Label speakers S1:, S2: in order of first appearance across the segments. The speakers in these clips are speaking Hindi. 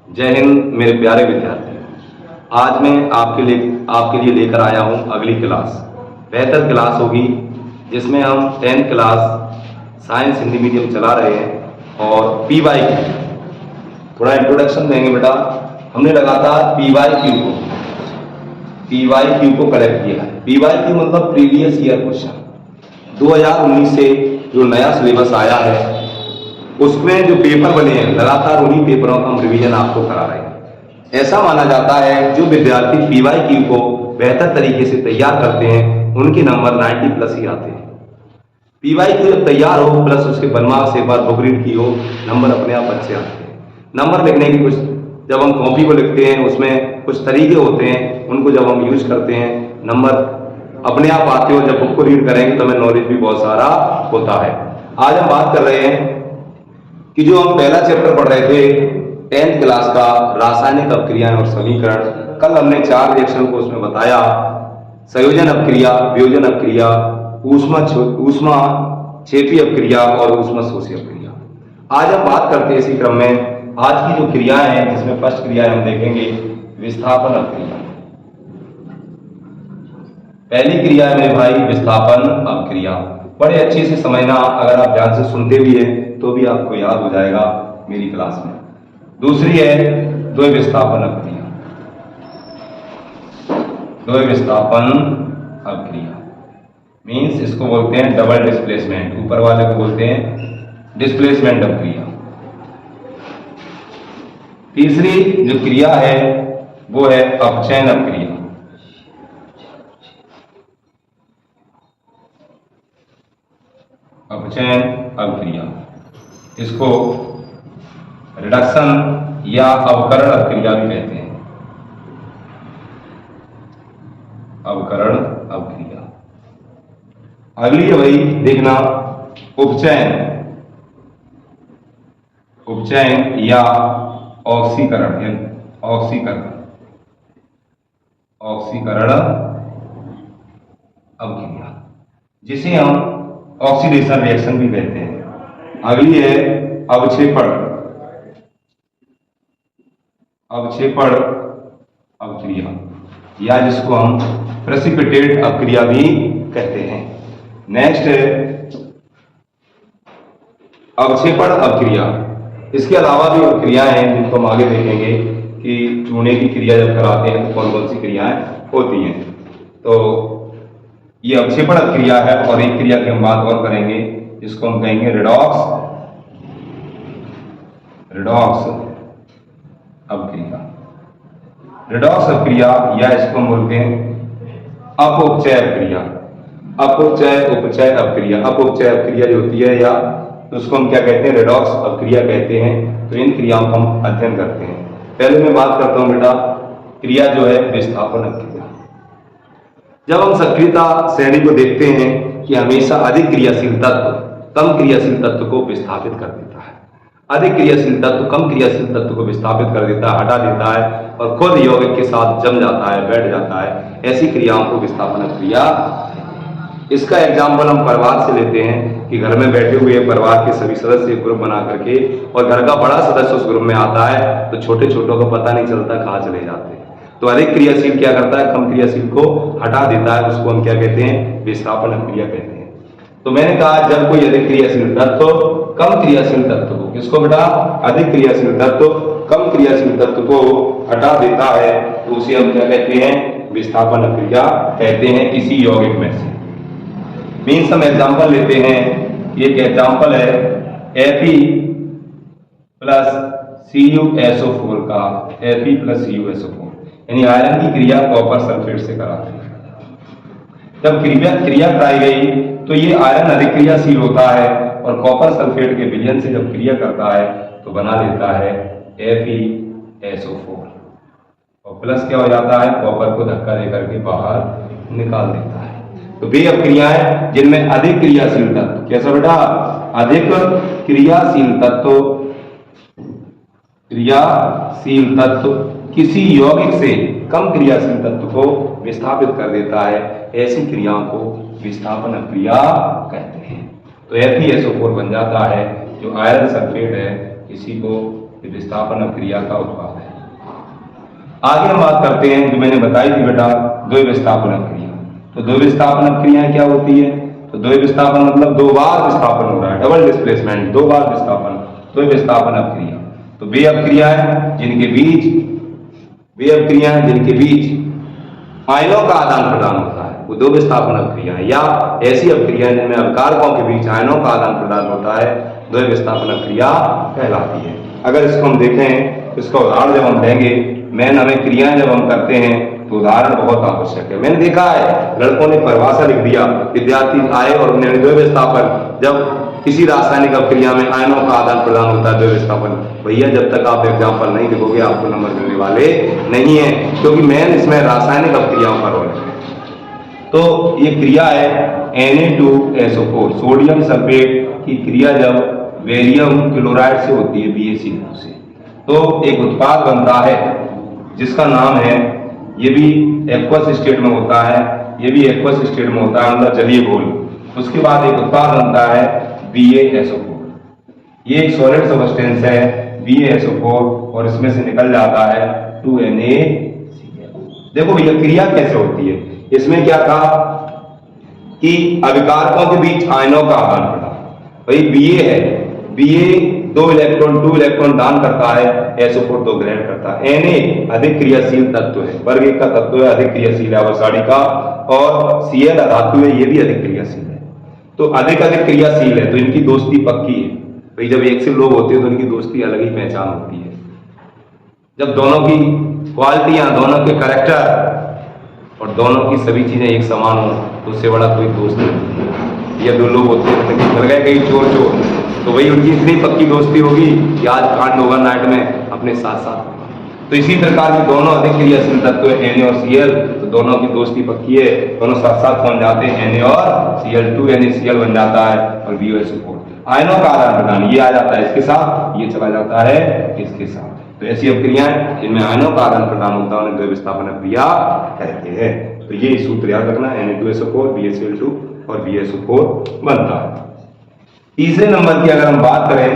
S1: जय हिंद मेरे प्यारे विद्यार्थियों। आज मैं आपके लिए लेकर आया हूं अगली क्लास। बेहतर क्लास होगी जिसमें हम 10th class science Hindi medium चला रहे हैं और PY थोड़ा इंट्रोडक्शन देंगे बेटा। हमने लगातार PYQ को कलेक्ट किया है। PYQ मतलब प्रीवियस ईयर क्वेश्चन। 2019 से जो नया सिलेबस आया है उसमें जो पेपर बने हैं लगातार उन्हीं पेपरों का हम रिवीजन आपको करा रहे हैं। ऐसा माना जाता है जो विद्यार्थी PYQ को बेहतर तरीके से तैयार करते हैं उनके नंबर 90+ ही आते हैं। PYQ जब तैयार हो प्लस उसके बनवास से एक बार बुक रीड की हो, नंबर अपने आप अच्छे आते हैं। नंबर लिखने की कुछ जब हम कॉपी को लिखते हैं उसमें कुछ तरीके होते हैं, उनको जब हम यूज करते हैं नंबर अपने आप आते हो। जब बुक को रीड करेंगे तो हमें नॉलेज भी बहुत सारा होता है। आज हम बात कर रहे हैं कि जो हम पहला चैप्टर पढ़ रहे थे 10th क्लास का रासायनिक अपक्रियाएं और समीकरण। कल हमने 4 रिएक्शन को उसमें बताया, संयोजन अपक्रिया, वियोजन अपक्रिया, ऊष्मा क्षेपी अपक्रिया और ऊष्मा शोषी अपक्रिया। आज हम बात करते हैं इसी क्रम में आज की जो क्रियाएं हैं जिसमें फर्स्ट क्रिया हम देखेंगे विस्थापन अपक्रिया। पहली क्रिया है मेरे भाई विस्थापन अपक्रिया। बड़े अच्छे से समझना, अगर आप ध्यान से सुनते भी हैं तो भी आपको याद हो जाएगा मेरी क्लास में। दूसरी है द्वय विस्थापन अपक्रिया। द्वय विस्थापन अपक्रिया मीन्स इसको बोलते हैं डबल डिस्प्लेसमेंट, ऊपर वाले को बोलते हैं डिस्प्लेसमेंट अपक्रिया। तीसरी जो क्रिया है वो है अपचयन अपक्रिया। अपचयन अपक्रिया, इसको रिडक्शन या अवकरण अपक्रिया भी कहते हैं। अवकरण अपक्रिया। अगली है भाई देखना उपचयन या ऑक्सीकरण अपक्रिया, जिसे हम ऑक्सीडेशन रिएक्शन भी कहते हैं। अगली है अवक्षेपण अपक्रिया या जिसको हम प्रेसिपिटेट अपक्रिया भी कहते हैं। नेक्स्ट है अवक्षेपण अपक्रिया। इसके अलावा भी अपक्रियाएं हैं जिनको हम आगे देखेंगे कि चूने की क्रिया जब कराते हैं तो कौन कौन सी क्रियाएं होती हैं। तो ये अवक्षेपण अपक्रिया है। और एक क्रिया की हम बात और करेंगे जिसको हम कहेंगे रिडॉक्स अपक्रिया। रिडॉक्स अपक्रिया या इसको हम बोलते हैं अपउपचय अपक्रिया। उपचय अपक्रिया जो होती है या तो उसको हम क्या कहते हैं, रिडॉक्स अपक्रिया कहते हैं। तो इन क्रियाओं का हम अध्ययन करते हैं। पहले मैं बात करता हूं बेटा क्रिया जो है विस्थापन अपक्रिया। जब हम सक्रियता श्रेणी को देखते हैं कि हमेशा अधिक क्रियाशील तत्व कम क्रियाशील तत्व को विस्थापित कर देता है। अधिक क्रियाशील तत्व कम क्रियाशील तत्व को विस्थापित कर देता है, हटा देता है और खुद यौगिक के साथ जम जाता है, बैठ जाता है। ऐसी क्रियाओं को विस्थापन अपक्रिया। इसका एग्जाम्पल हम परिवार से लेते हैं कि घर में बैठे हुए परिवार के सभी सदस्य ग्रुप बना करके और घर का बड़ा सदस्य उस ग्रुप में आता है तो छोटे छोटों को पता नहीं चलता कहाँ चले जाते हैं। तो अधिक क्रियाशील क्या करता है, कम क्रियाशील को हटा देता है। उसको हम क्या कहते हैं, विस्थापन अपक्रिया कहते हैं। तो मैंने कहा जब कोई अधिक क्रियाशील तत्व कम क्रियाशील तत्व को, किसको बेटा, अधिक क्रियाशील तत्व कम क्रियाशील तत्व को हटा देता है तो उसे हम क्या कहते हैं, विस्थापन अपक्रिया कहते हैं किसी यौगिक में से। मीन्स हम एग्जाम्पल लेते हैं, एक एग्जाम्पल है Fe प्लस CuSO4 का, Fe प्लस CuSO4 यानी आयरन की क्रिया कॉपर सल्फेट से कराते हैं। जब क्रिया कराई गई तो ये आयरन अधिक क्रियाशील होता है और कॉपर सल्फेट के विलयन से जब क्रिया करता है तो बना देता है FeSO4 और प्लस क्या हो जाता है, कॉपर को धक्का देकर के बाहर निकाल देता है। तो वे अपक्रियाएं जिनमें अधिक क्रियाशील तत्व, कैसा बेटा, अधिक क्रियाशील तत्व किसी यौगिक से कम क्रियाशील तत्व को विस्थापित कर देता है, ऐसी क्रियाओं को विस्थापन अपक्रिया कहते हैं। तो FeSO4 बन जाता है जो आयरन सल्फेट है, इसी को विस्थापन अपक्रिया का उत्पाद है। आगे हम बात करते हैं जो मैंने बताई थी बेटा द्वैध विस्थापन अपक्रिया। तो द्वैध विस्थापन अपक्रियाएं क्या होती है? तो द्वैध विस्थापन मतलब दो बार विस्थापन हो रहा है, डबल डिस्प्लेसमेंट, दो बार विस्थापन, द्वैध विस्थापन अपक्रिया। तो वे अपक्रियाएं जिनके बीच आयनों का आदान प्रदान होता है वो द्वैध विस्थापन अपक्रिया है, या ऐसी अपक्रिया जिनमें अभिकारकों के बीच आयनों का आदान प्रदान होता है द्वैध विस्थापन अपक्रिया कहलाती है। अगर इसको हम देखें तो इसका उदाहरण जब हम लेंगे, हमें क्रियाएं जब हम करते हैं तो उदाहरण बहुत आवश्यक है। मैंने देखा है लड़कों ने परिभाषा लिख दिया, विद्यार्थी आए और उन्होंने द्वैध विस्थापन, जब किसी रासायनिक अपक्रिया में आयनों का आदान प्रदान होता है द्वैध विस्थापन, भैया जब तक आप एग्जाम्पल नहीं लिखोगे आपको नंबर मिलने वाले नहीं है, क्योंकि मेन इसमें रासायनिक अपक्रियाओं का रोल है। तो ये क्रिया है Na2SO4 सोडियम सल्फेट की क्रिया जब बेरियम क्लोराइड से होती है BaCO से, तो एक उत्पाद बनता है जिसका नाम है, ये भी एक्वस स्टेट में होता है, ये भी एक्वस स्टेट में होता है, मतलब जलीय घोल। उसके बाद एक उत्पाद बनता है BaSO4, ये एक सॉलिड सब्सटेंस है BaSO4 और इसमें से निकल जाता है 2NaCl। देखो भैया क्रिया कैसे होती है, इसमें क्या था कि अभिकारकों के बीच आयनों का आदान प्रदान, भाई Ba है, Ba 2 इलेक्ट्रॉन दान करता है, SO4 2 ग्रहण करता है। Na अधिक क्रियाशील तत्व है, वर्ग 1 का तत्व है, अधिक क्रियाशील है अवसादी का, और Cl धातु है, ये भी अधिक क्रियाशील है। तो अधिक क्रियाशील है तो इनकी दोस्ती पक्की है। भाई जब एक से लोग होते हैं तो इनकी दोस्ती अलग ही पहचान होती है। जब दोनों की क्वालिटियां, दोनों के कैरेक्टर और दोनों की सभी चीजें एक समान हो तो उससे बड़ा कोई दोस्त नहीं। या दो लोग होते हैं मिल गए कहीं चोर तो वही उनकी इतनी पक्की दोस्ती होगी कि आज कांड होगा नाइट में अपने साथ साथ। तो इसी प्रकार के दोनों अधिक क्रियाशील तत्व है Na और Cl, तो दोनों की दोस्ती पक्की है, दोनों साथ साथ बन जाते हैं Na और Cl, 2NaCl बन जाता है और BaSO4। आयनों का आदान प्रदान ये आ जाता है इसके साथ, ये चला जाता है इसके साथ। तो ऐसी अपक्रियाएं जिनमें आयनों का आदान प्रदान होता है उन्हें द्वैध विस्थापन अपक्रिया कहते हैं। तो ये सूत्र याद रखना, Na2SO4 BaCl2 और BaSO4 बनता है। तीसरे नंबर की अगर हम बात करें,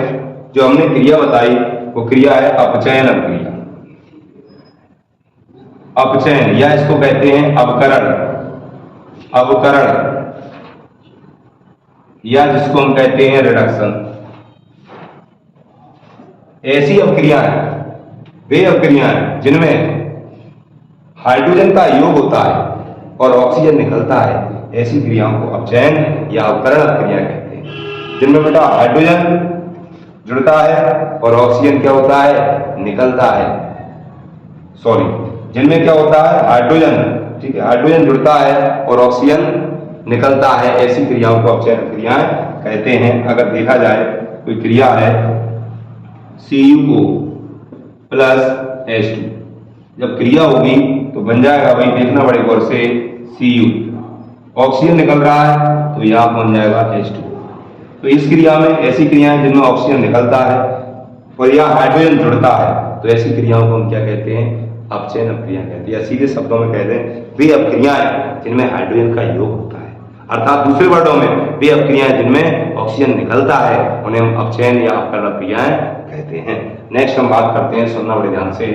S1: जो हमने क्रिया बताई वो क्रिया है अपचयन अपक्रिया। अपचयन या इसको कहते हैं अवकरण, या जिसको हम कहते हैं रिडक्शन। ऐसी अपक्रियाएं, वे अपक्रियाएं जिनमें हाइड्रोजन का योग होता है और ऑक्सीजन निकलता है, ऐसी क्रियाओं को अपचयन या अवकरण अपक्रिया कहते हैं। जिनमें बेटा हाइड्रोजन जुड़ता है और ऑक्सीजन क्या होता है, निकलता है। जिनमें क्या होता है, हाइड्रोजन, ठीक है, हाइड्रोजन जुड़ता है और ऑक्सीजन निकलता है, ऐसी क्रियाओं को अपचयन क्रियाएं कहते हैं। अगर देखा जाए कोई क्रिया है CuO प्लस H2, जब क्रिया होगी तो बन जाएगा, भाई देखना बड़े गौर से, Cu, ऑक्सीजन निकल रहा है तो यहाँ बन जाएगा H2। तो इस क्रिया में ऐसी क्रियाएं जिनमें ऑक्सीजन निकलता है और यहाँ हाइड्रोजन जुड़ता है, तो ऐसी क्रियाओं को हम क्या कहते हैं, अपचयन अपक्रिया कहते हैं। या सीधे शब्दों में कहते हैं वे अपक्रियाएं जिनमें हाइड्रोजन का योग होता है, अर्थात दूसरे वर्डों में वे अपक्रियाएं जिनमें ऑक्सीजन निकलता है उन्हें हम अपचयन या अपकरण अपक्रियाएं कहते हैं। नेक्स्ट हम बात करते हैं, सुनना बड़े ध्यान से,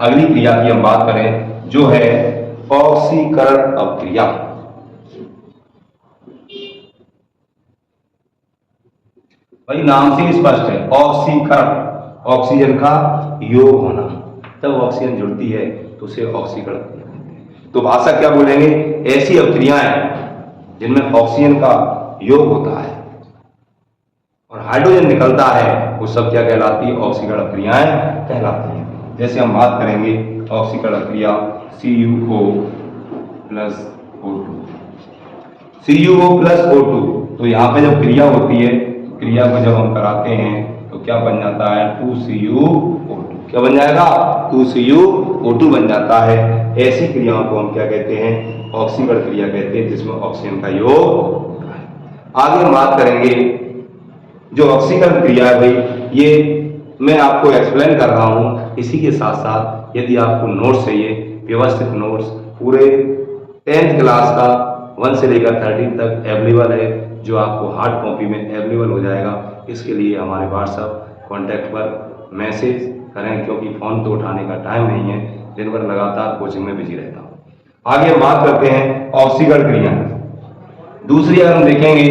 S1: अगली क्रिया की हम बात करें जो है ऑक्सीकरण अपक्रिया। भाई नाम से स्पष्ट है, ऑक्सीकरण, ऑक्सीजन का योग होना, तब ऑक्सीजन जुड़ती है तो उसे ऑक्सीकरण कहते हैं। तो भाषा क्या बोलेंगे, ऐसी अपक्रियाएं जिनमें ऑक्सीजन का योग होता है और हाइड्रोजन निकलता है, वो सब क्या कहलाती है, ऑक्सीकरण अपक्रियाएं कहलाती हैं। जैसे हम बात करेंगे ऑक्सीकरण अपक्रिया CuO plus O2, CuO plus O2। तो यहाँ पे जब क्रिया होती है, क्रिया को जब हम कराते हैं तो क्या बन जाता है, 2CuO2। क्या बन जाएगा, 2CuO2 बन जाता है। ऐसी क्रियाओं को हम क्या कहते हैं, ऑक्सीकरण क्रिया कहते हैं, जिसमें ऑक्सीजन का योग होता है। आगे हम बात करेंगे जो ऑक्सीकरण क्रिया है, भाई ये मैं आपको एक्सप्लेन कर रहा हूं। इसी के साथ साथ यदि आपको नोट्स चाहिए, व्यवस्थित नोट्स पूरे 10th क्लास का 1 से लेकर 13 तक अवेलेबल है, जो आपको हार्ड कॉपी में अवेलेबल हो जाएगा। इसके लिए हमारे व्हाट्सएप कॉन्टैक्ट पर मैसेज करें, क्योंकि फ़ोन तो उठाने का टाइम नहीं है, दिन भर लगातार कोचिंग में बिजी रहता हूँ। आगे हम बात करते हैं ऑक्सीकरण क्रिया। दूसरी अगर हम देखेंगे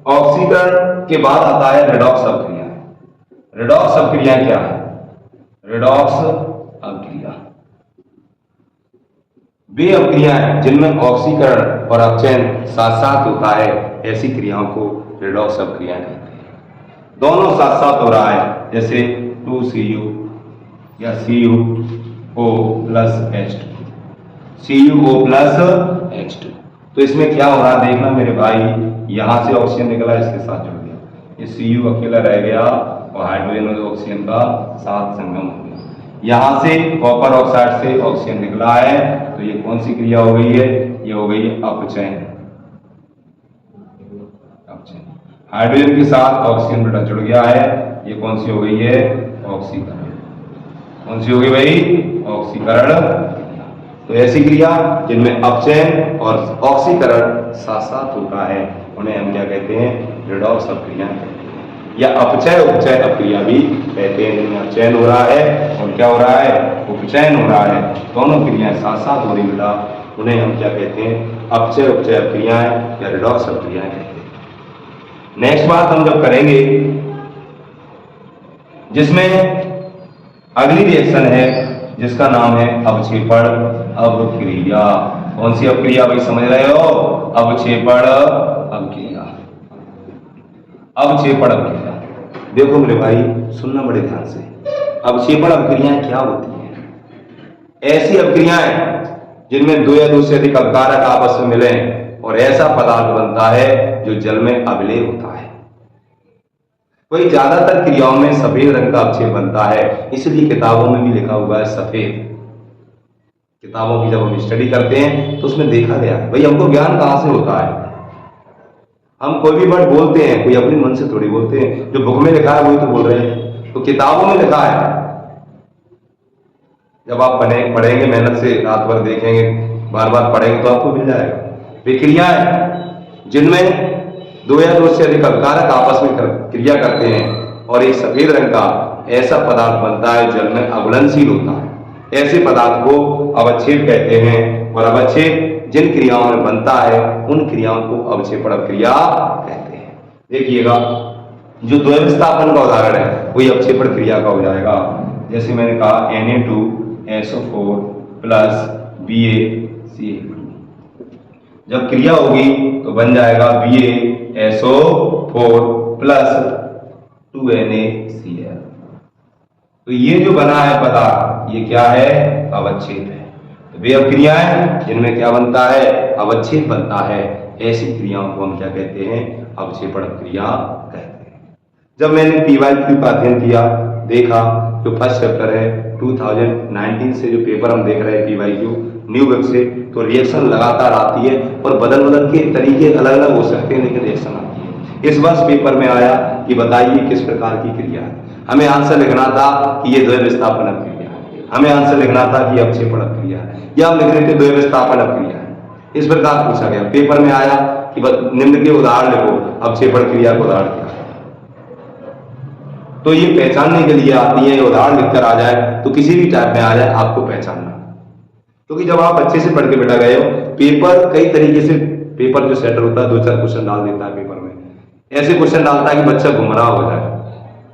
S1: ऑक्सीकरण के बाद आता है रेडॉक्स अवक्रिया। रेडॉक्स अवक्रिया क्या है? रेडॉक्स अवक्रिया वे अवक्रियाएं जिनमें ऑक्सीकरण और अपचयन साथ साथ होता है, ऐसी क्रियाओं को रेडॉक्स अवक्रिया कहते हैं। दोनों साथ साथ हो रहा है, जैसे 2Cu या CuO plus H2, CuO plus H2। तो इसमें क्या हो रहा है देखना मेरे भाई, यहां से ऑक्सीजन निकला, इसके साथ जुड़ गया, ये Cu अकेला रह गया और हाइड्रोजन और ऑक्सीजन का साथ संगम हो गया। यहां से कॉपर ऑक्साइड से ऑक्सीजन निकला है, तो ये कौन सी क्रिया हो गई है? ये हो गई अपचयन। हाइड्रोजन के साथ ऑक्सीजन बेटा जुड़ गया है, ये कौन सी हो गई है? ऑक्सीकरण। कौन सी हो गई भाई? ऑक्सीकरण। तो ऐसी क्रिया जिनमें अपचयन और ऑक्सीकरण साथ साथ होता है, उन्हें हम क्या कहते हैं? रेडॉक्स अवक्रिया कहते हैं, या अपचय उपचय अवक्रिया भी कहते हैं। जिनमें अपचयन हो रहा है और क्या हो रहा है? उपचयन हो रहा है, दोनों क्रियाएं साथ साथ हो रही बेटा, उन्हें हम क्या कहते हैं? अपचय उपचय अवक्रियाएं या रेडॉक्स अवक्रियाएं कहते हैं। नेक्स्ट बात हम जब करेंगे, जिसमें अगली रिएक्शन है जिसका नाम है अवक्षेपण अवक्रिया। कौन सी अवक्रिया भाई, समझ रहे हो? अवक्षेपण अवक्रिया। अवक्षेपण अवक्रिया देखो मेरे भाई, सुनना बड़े ध्यान से। अवक्षेपण अवक्रियाएं क्या होती हैं? ऐसी अवक्रियाएं जिनमें दो या दो से अधिक अपकारक आपस में मिले और ऐसा पदार्थ बनता है जो जल में अविलेय होता है। वही ज्यादातर क्रियाओं में सफेद रंग का अवक्षेप बनता है, इसलिए किताबों में भी लिखा हुआ है सफेद। किताबों की जब हम स्टडी करते हैं तो उसमें देखा गया है। भाई हमको ज्ञान कहां से होता है? हम कोई भी वर्ड बोलते हैं, कोई अपने मन से थोड़ी बोलते हैं, जो बुक में लिखा है वही तो बोल रहे हैं। तो किताबों में लिखा है, जब आप पढ़ेंगे मेहनत से, रात भर देखेंगे, बार बार पढ़ेंगे तो आपको मिल जाएगा। वे क्रियाएं जिनमें दो या दो से अधिक अपकारक आपस में क्रिया करते हैं और एक सफेद रंग का ऐसा पदार्थ बनता है जल में अघुलनशील होता है, ऐसे पदार्थ को अवक्षेप कहते हैं। और अवक्षेप जिन क्रियाओं में बनता है उन क्रियाओं को अवक्षेपण अवक्रिया कहते हैं। देखिएगा, जो द्वैविस्थापन का उदाहरण है वही अवक्षेपण क्रिया का हो जाएगा। जैसे मैंने कहा Na2SO4 प्लस BaCl2, जब क्रिया होगी तो बन जाएगा BaSO4 प्लस 2NaCl। तो ये जो बना है पदार्थ, ये क्या है? अवक्षेप है। तो वे अवक्रियाएं जिनमें क्या बनता है? अवक्षेप बनता है, ऐसी क्रियाओं को हम क्या कहते हैं? अवक्षेपण क्रिया कहते हैं। जब मैंने PYQ का अध्ययन किया, देखा, जो फर्स्ट चैप्टर है 2019 से जो पेपर हम देख रहे हैं PYQ न्यू बुक से, तो रिएक्शन लगातार आती है और बदल बदल के तरीके अलग अलग हो सकते हैं, लेकिन रिएक्शन आती है। इस वर्ष पेपर में आया कि बताइए किस प्रकार की क्रिया है। हमें आंसर लिखना था कि ये द्वैविस्थापन अवक्रिया है, हमें आंसर लिखना था कि अवक्षेपण अवक्रिया है, या हम लिख रहे थे द्वैविस्थापन अवक्रिया है। इस प्रकार पूछा गया, पेपर में आया कि निम्न के उदाहरण लिखो, अवक्षेपण क्रिया का उदाहरण क्या है। तो ये पहचानने के लिए आती है, उदाहरण लिखकर आ जाए तो किसी भी टाइप में आ जाए आपको पहचानना। क्योंकि जब आप अच्छे से पढ़ के बेटा गए हो, पेपर कई तरीके से, पेपर जो सेटर होता है 2-4 क्वेश्चन डाल देता है पेपर में, ऐसे क्वेश्चन डालता है कि बच्चा गुमराह हो जाए,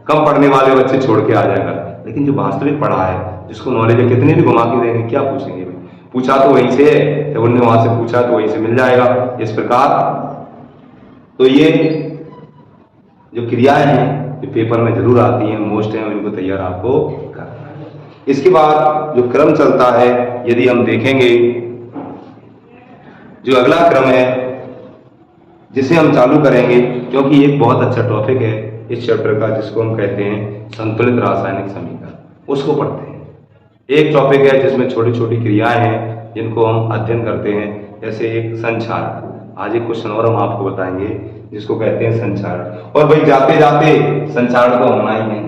S1: कम पढ़ने वाले बच्चे छोड़ के आ जाएगा। लेकिन जो वास्तविक पढ़ा है, जिसको नॉलेज है, कितने भी घुमा के देंगे, क्या पूछेंगे भाई? पूछा तो वहीं से है, जब उन्होंने वहां से पूछा तो वहीं से मिल जाएगा। इस प्रकार तो ये जो क्रियाएं हैं जो पेपर में जरूर आती हैं, मोस्ट है, इनको तैयार आपको करना है। इसके बाद जो क्रम चलता है, यदि हम देखेंगे, जो अगला क्रम है जिसे हम चालू करेंगे, क्योंकि एक बहुत अच्छा टॉपिक है इस चैप्टर का, जिसको हम कहते हैं संतुलित रासायनिक समीकरण, उसको पढ़ते हैं। एक टॉपिक है जिसमें छोटी छोटी क्रियाएं हैं जिनको हम अध्ययन करते हैं, जैसे एक संचारण। आज एक क्वेश्चन और हम आपको बताएंगे जिसको कहते हैं संचारण। और भाई जाते जाते संचारण तो होना ही है,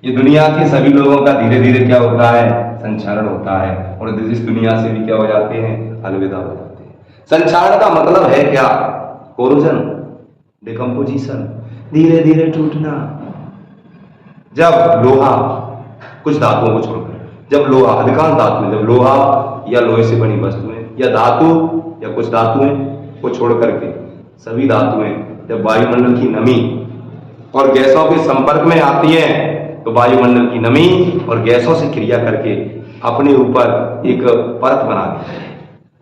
S1: ये दुनिया के सभी लोगों का धीरे धीरे क्या होता है? संचारण होता है, और इस दुनिया से भी क्या हो जाते हैं? अलविदा हो जाते हैं। संचारण का मतलब है क्या? कोरोजन, डिकम्पोजिशन, धीरे धीरे टूटना। जब लोहा कुछ धातुओं को छोड़कर जब लोहा, अधिकांश धातु में, जब लोहा या लोहे से बनी वस्तुएं या धातु या कुछ धातुएं को छोड़ करके सभी धातुएं जब वायुमंडल की नमी और गैसों के संपर्क में आती हैं तो वायुमंडल की नमी और गैसों से क्रिया करके अपने ऊपर एक परत बना देती है।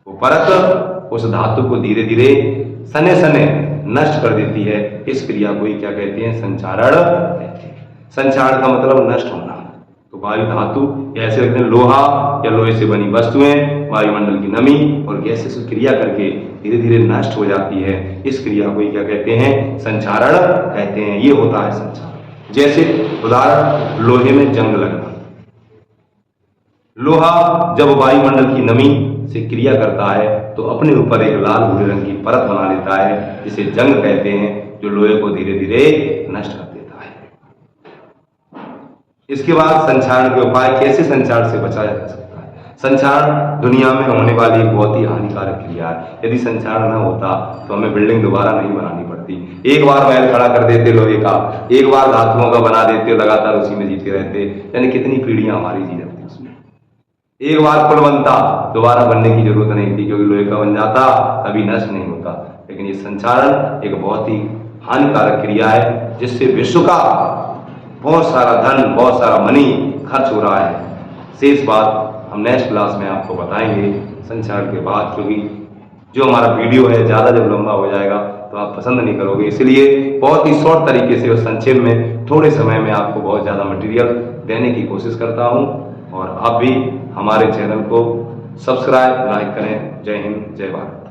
S1: वो परत उस धातु को धीरे धीरे सने सने नष्ट कर देती है। इस क्रिया को ही क्या कहते हैं? संक्षारण कहते हैं। संक्षारण का मतलब नष्ट होना। तो वायु धातु ऐसे रखते हैं, लोहा या लोहे से बनी वस्तुएं वायुमंडल की नमी और गैस से क्रिया करके धीरे धीरे नष्ट हो जाती है। इस क्रिया को ही क्या कहते हैं? संक्षारण कहते हैं। ये होता है संक्षारण। जैसे उदाहरण, लोहे में जंग लगना। लोहा जब वायुमंडल की नमी से क्रिया करता है तो अपने ऊपर एक लाल भूरे रंग की परत बना लेता है, जिसे जंग कहते हैं, जो लोहे को धीरे धीरे नष्ट कर देता है। इसके बाद संक्षारण के उपाय, कैसे संक्षारण से बचा जा सकता है? संक्षारण दुनिया में होने वाली एक बहुत ही हानिकारक क्रिया है। यदि संक्षारण न होता तो हमें बिल्डिंग दोबारा नहीं बनानी पड़ती। एक बार महल खड़ा कर देते लोहे का, एक बार धातुओं का बना देते, लगातार उसी में जीते रहते, यानी कितनी पीढ़ियां हमारी जी जाती उसमें। एक बार पुल बनता, दोबारा बनने की जरूरत नहीं थी, क्योंकि लोहे का बन जाता, कभी नष्ट नहीं होता। लेकिन ये संक्षारण एक बहुत ही हानिकारक क्रिया है, जिससे विश्व का बहुत सारा धन, बहुत सारा मनी खर्च हो रहा है। शेष बात हम नेक्स्ट क्लास में आपको बताएंगे संक्षारण के बाद, क्योंकि जो हमारा वीडियो है ज़्यादा जब लंबा हो जाएगा तो आप पसंद नहीं करोगे। इसलिए बहुत ही शॉर्ट तरीके से और संक्षेप में थोड़े समय में आपको बहुत ज़्यादा मटेरियल देने की कोशिश करता हूँ। और आप भी हमारे चैनल को सब्सक्राइब, लाइक करें। जय हिंद, जय भारत।